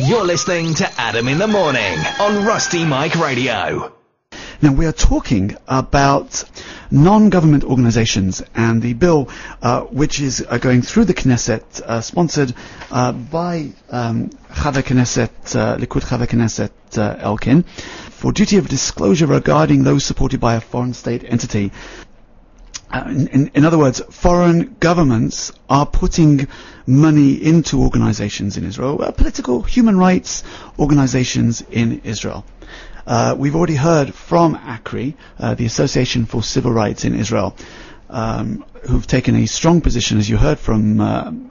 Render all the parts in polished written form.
You're listening to Adam in the Morning on Rusty Mike Radio. Now, we are talking about non-government organizations and the bill which is going through the Knesset, sponsored by Chaver Knesset, Likud Chaver Knesset Elkin, for duty of disclosure regarding those supported by a foreign state entity. In other words, foreign governments are putting money into organizations in Israel, political human rights organizations in Israel. We've already heard from ACRI, the Association for Civil Rights in Israel, who've taken a strong position, as you heard from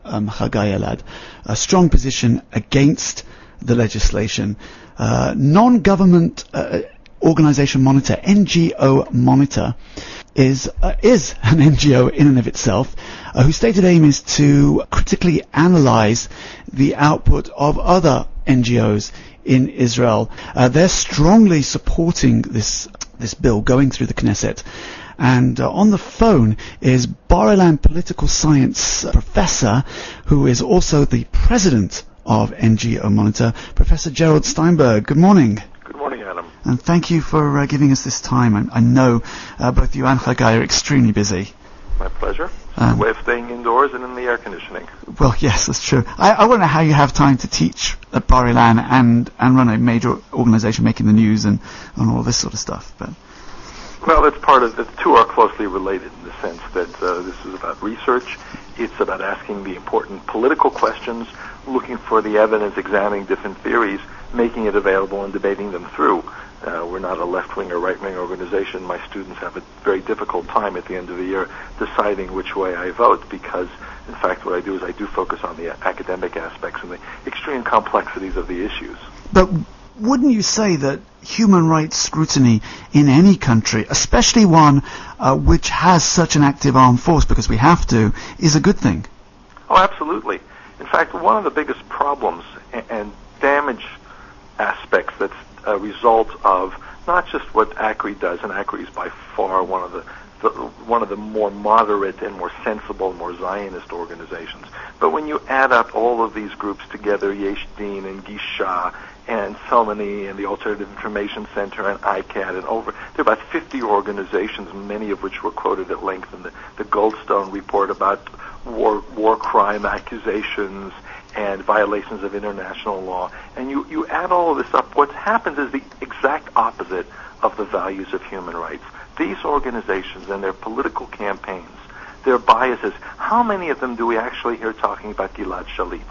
Chagai Elad, a strong position against the legislation. Non-government organization Monitor, NGO Monitor, is an NGO in and of itself, whose stated aim is to critically analyze the output of other NGOs in Israel. They're strongly supporting this bill going through the Knesset. And on the phone is Bar-Ilan political science professor, who is also the president of NGO Monitor, Professor Gerald Steinberg. Good morning. Good morning, Adam. And thank you for giving us this time. I know both you and Chagai are extremely busy. My pleasure. It's a way of staying indoors and in the air conditioning. Well, yes, that's true. I wonder how you have time to teach at Bar-Ilan and run a major organization making the news and all this sort of stuff. But well, that's part of the two are closely related in the sense that this is about research. It's about asking the important political questions, looking for the evidence, examining different theories, making it available and debating them through. We're not a left-wing or right-wing organization. My students have a very difficult time at the end of the year deciding which way I vote because, in fact, what I do is I do focus on the academic aspects and the extreme complexities of the issues. But wouldn't you say that human rights scrutiny in any country, especially one which has such an active armed force, because we have to, is a good thing? Oh, absolutely. In fact, one of the biggest problems and damage aspects that's a result of not just what ACRI does, and ACRI is by far one of the more moderate and more sensible, more Zionist organizations. But when you add up all of these groups together, Yesh Din and Gisha and so many, and the Alternative Information Center and ICAD, and there are about 50 organizations, many of which were quoted at length in the Goldstone report about war crime accusations and violations of international law. And you add all of this up, what happens is the exact opposite of the values of human rights. These organizations and their political campaigns, their biases, how many of them do we actually hear talking about Gilad Shalit?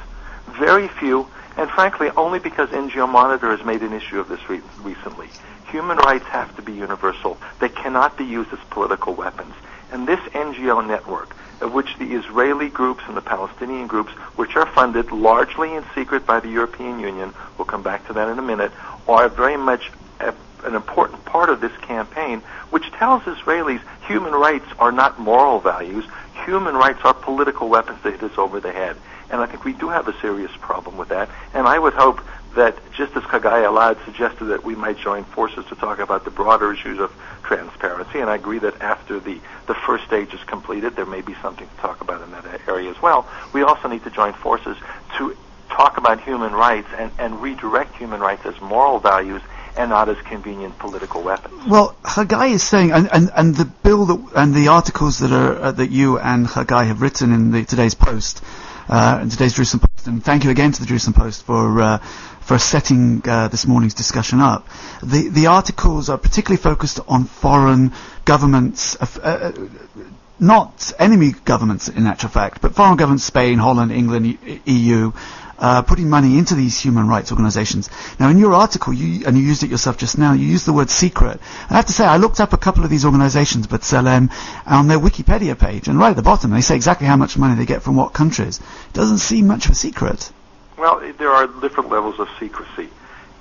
Very few, and frankly, only because NGO Monitor has made an issue of this recently. Human rights have to be universal. They cannot be used as political weapons. And this NGO network, of which the Israeli groups and the Palestinian groups, which are funded largely in secret by the European Union, we'll come back to that in a minute, are very much an important part of this campaign, which tells Israelis human rights are not moral values, human rights are political weapons that hit us over the head. And I think we do have a serious problem with that, and I would hope that, just as Chagai Elad suggested, that we might join forces to talk about the broader issues of transparency, and I agree that after the first stage is completed, there may be something to talk about in that area as well. We also need to join forces to talk about human rights and redirect human rights as moral values and not as convenient political weapons. Well, Chagai is saying, and the bill and the articles that you and Chagai have written in today's Post, in today's Jerusalem Post, and thank you again to the Jerusalem Post for setting this morning's discussion up. The articles are particularly focused on foreign governments, not enemy governments in actual fact, but foreign governments, Spain, Holland, England, EU, putting money into these human rights organizations. Now, in your article, you used it yourself just now, you used the word secret. I have to say, I looked up a couple of these organizations, but on their Wikipedia page, and right at the bottom, they say exactly how much money they get from what countries. It doesn't seem much of a secret. Well, there are different levels of secrecy.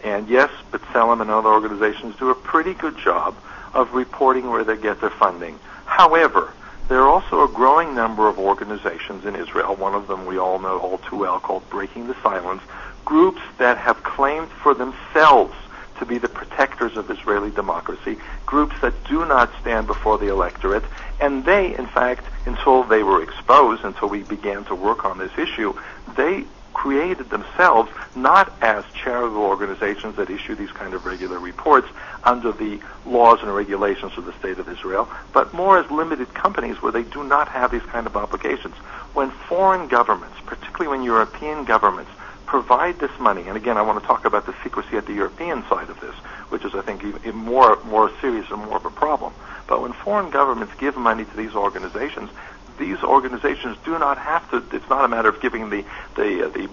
And yes, B'Tselem and other organizations do a pretty good job of reporting where they get their funding. However, there are also a growing number of organizations in Israel, one of them we all know all too well, called Breaking the Silence, groups that have claimed for themselves to be the protectors of Israeli democracy, groups that do not stand before the electorate, and they, in fact, until they were exposed, until we began to work on this issue, they created themselves not as charitable organizations that issue these kind of regular reports under the laws and regulations of the State of Israel, but more as limited companies where they do not have these kind of obligations. When foreign governments, particularly when European governments, provide this money, and again I want to talk about the secrecy at the European side of this, which is I think even more serious and more of a problem. But when foreign governments give money to these organizations do not have to. It's not a matter of giving the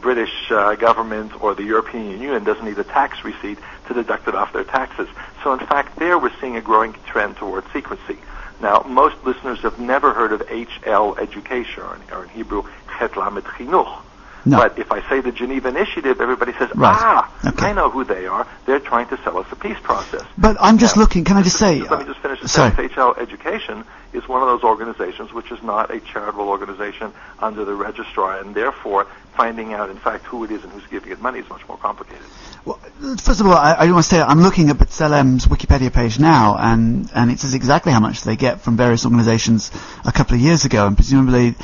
British government or the European Union doesn't need a tax receipt to deduct it off their taxes. So in fact, there we're seeing a growing trend towards secrecy. Now, most listeners have never heard of HL education, or in Hebrew, Chet Lamed Chinuch. No. But if I say the Geneva Initiative, everybody says, right. Okay. I know who they are. They're trying to sell us a peace process. But I'm just looking, can I just say... Let me just finish the sentence. HL Education is one of those organizations which is not a charitable organization under the registrar, and therefore finding out, in fact, who it is and who's giving it money is much more complicated. Well, first of all, I want to say I'm looking at B'Tselem's Wikipedia page now, and it says exactly how much they get from various organizations a couple of years ago, and presumably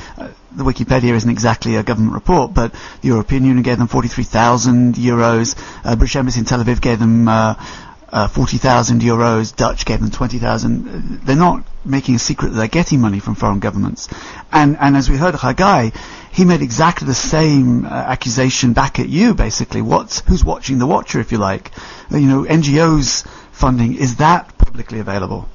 the Wikipedia isn't exactly a government report, but the European Union gave them 43,000 euros, British Embassy in Tel Aviv gave them 40,000 euros, Dutch gave them 20,000. They're not making a secret that they're getting money from foreign governments. And as we heard Haggai, he made exactly the same accusation back at you, basically. Who's watching the watcher, if you like? NGOs funding, is that publicly available?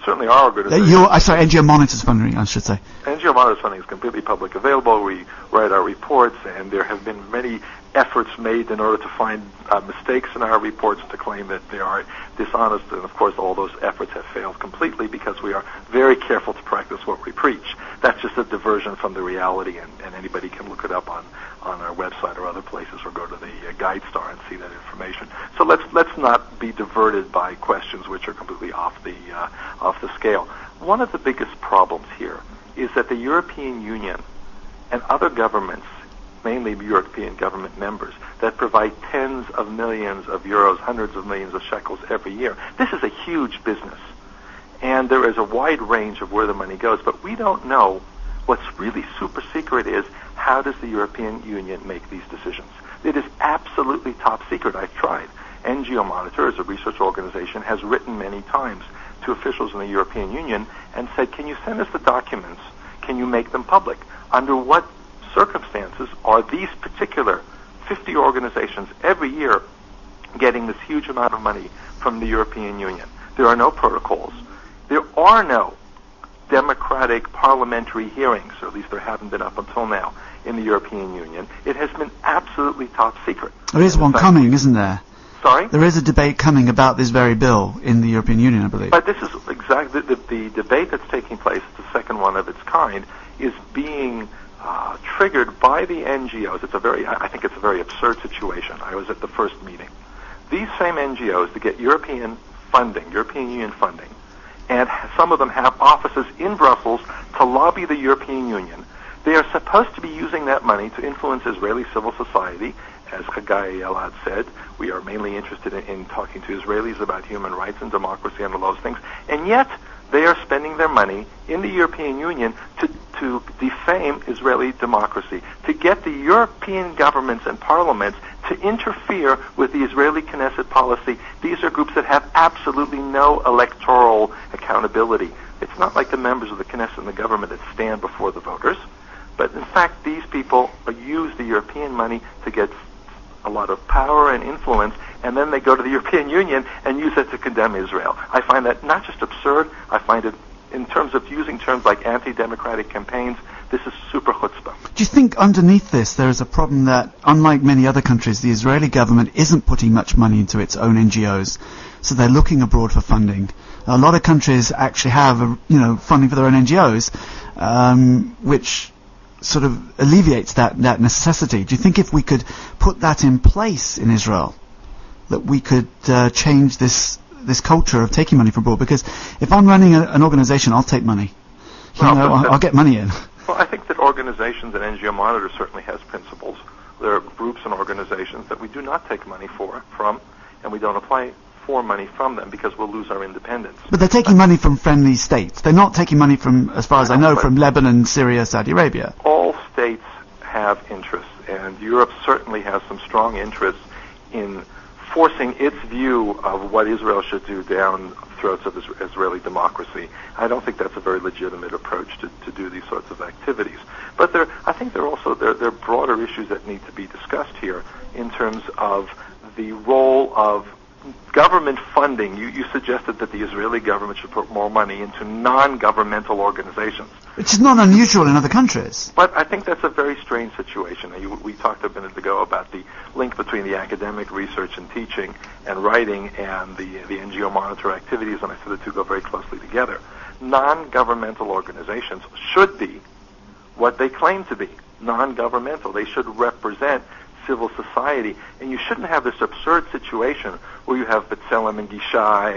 Certainly our organization. NGO Monitors funding, I should say. NGO Monitors funding is completely public available. We write our reports, and there have been many efforts made in order to find mistakes in our reports to claim that they are dishonest, and of course all those efforts have failed completely because we are very careful to practice what we preach. That's just a diversion from the reality, and anybody can look it up on our website or other places, or go to the Guide Star and see that information. So let's not be diverted by questions which are completely off the scale. One of the biggest problems here is that the European Union and other governments, mainly European government members, that provide tens of millions of euros, hundreds of millions of shekels every year. This is a huge business, and there is a wide range of where the money goes, but we don't know. What's really super secret is, how does the European Union make these decisions? It is absolutely top secret. I've tried. NGO Monitor, as a research organization, has written many times to officials in the European Union and said, can you send us the documents? Can you make them public? Under what circumstances are these particular 50 organizations every year getting this huge amount of money from the European Union? There are no protocols. There are no democratic parliamentary hearings, or at least there haven't been up until now, in the European Union. It has been absolutely top secret. There is one coming, isn't there? Sorry? There is a debate coming about this very bill in the European Union, I believe. But this is exactly the debate that's taking place, the second one of its kind, is being triggered by the NGOs. I think it's a very absurd situation. I was at the first meeting. These same NGOs that get European Union funding, and some of them have offices in Brussels to lobby the European Union. They are supposed to be using that money to influence Israeli civil society. As Haggai Elad said, we are mainly interested in talking to Israelis about human rights and democracy and all those things. And yet, they are spending their money in the European Union to defame Israeli democracy, to get the European governments and parliaments to interfere with the Israeli Knesset policy. These are groups that have absolutely no electoral accountability. It's not like the members of the Knesset and the government that stand before the voters, but in fact these people use the European money to get a lot of power and influence, and then they go to the European Union and use it to condemn Israel. I find that not just absurd, I find it, in terms of using terms like anti-democratic campaigns, this is super chutzpah. Do you think underneath this there is a problem that, unlike many other countries, the Israeli government isn't putting much money into its own NGOs, so they're looking abroad for funding? A lot of countries actually have, funding for their own NGOs, which sort of alleviates that necessity. Do you think if we could put that in place in Israel, that we could change this culture of taking money from abroad? Because if I'm running an organization, I'll take money. I'll get money in. Well, I think that organizations and NGO Monitor certainly has principles. There are groups and organizations that we do not take money from, and we don't apply for money from them because we'll lose our independence. But they're taking money from friendly states. They're not taking money from, as far as I know, from Lebanon, Syria, Saudi Arabia. All states have interests, and Europe certainly has some strong interests in forcing its view of what Israel should do down throats of Israeli democracy. I don't think that's a very legitimate approach to do these sorts of activities. But I think there are broader issues that need to be discussed here in terms of the role of government funding. You suggested that the Israeli government should put more money into non-governmental organizations. Which is not unusual in other countries. But I think that's a very strange situation. We talked a minute ago about the link between the academic research and teaching and writing and the NGO monitor activities, and I said the two go very closely together. Non-governmental organizations should be what they claim to be, non-governmental. They should represent civil society, and you shouldn't have this absurd situation where you have B'Tselem and Gisha